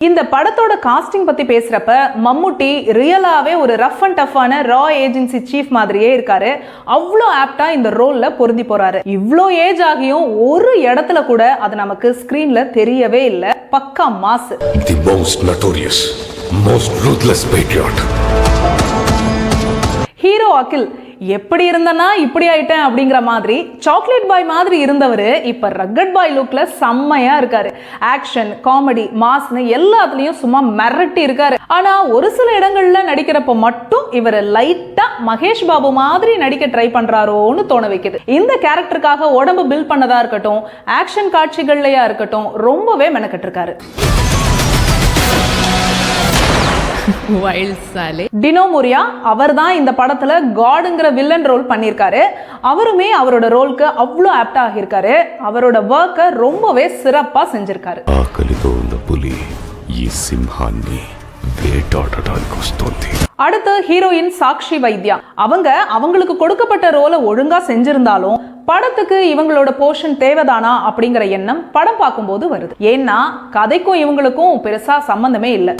இந்த படத்தோட காஸ்டிங் பத்தி பேசுறப்ப மம்முட்டி ரியலாவே ஒரு ரஃப் அண்ட் டஃப்பான ரா ஏஜென்சி சீஃப் மாதிரியே இருக்காரு. அவ்வளோ ஆப்டா இந்த ரோல்ல பொருந்தி போறாரு. இவ்வளோ ஏஜ் ஆகியும் ஒரு இடத்துல கூட அது நமக்கு ஸ்கிரீன்ல தெரியவே இல்லை. பக்கா mass. The most notorious, most ruthless patriot. Hero Akhil எப்படி இருந்தனா இப்படி ஆயிட்டேன் அப்படிங்கிற மாதிரி சாக்லேட் பாய் மாதிரி இருந்தவர் இப்ப ரக்கட் பாய் லுக்ல செம்மையா இருக்காரு. ஆக்ஷன், காமெடி, மாஸ்னு எல்லாத்துலயும் சும்மா மிரட்டி இருக்காரு. ஆனா ஒரு சில இடங்கள்ல நடிக்கிறப்ப மட்டும் இவர் லைட்டா மகேஷ் பாபு மாதிரி நடிக்க ட்ரை பண்றாரோன்னு தோண வைக்குது. இந்த கேரக்டருக்காக உடம்பு பில்ட் பண்ணதா இருக்கட்டும், ஆக்ஷன் காட்சிகள்லயா இருக்கட்டும், ரொம்பவே மெனக்கட்டு இருக்காரு. டினோ மோரியா அவர் தான் இந்த படத்துல காட்ங்கிற வில்லன் ரோல் பண்ணியிருக்காரு. அவருமே அவரோட ரோலுக்கு அவ்வளோ ஆப்டா ஆகியிருக்காரு. அவரோட ஒர்க்கை ரொம்பவே சிறப்பா செஞ்சிருக்காரு. ఆకలితో ఉన్న పులి ఈ సింహాన్ని వేటాడడానికి వస్తోంది. அடுத்து ஹீரோயின் சாக்ஷி வைத்யா. அவங்களுக்கு கொடுக்கப்பட்ட ரோலை ஒழுங்கா செஞ்சிருந்தாலும் படத்துக்கு இவங்களோட போர்ஷன் தேவைதானா அப்படிங்கிற எண்ணம் படம் பார்க்கும்போது வருது. ஏன்னா கதைக்கும் இவங்களுக்கும் பெருசா சம்பந்தமே இல்லை.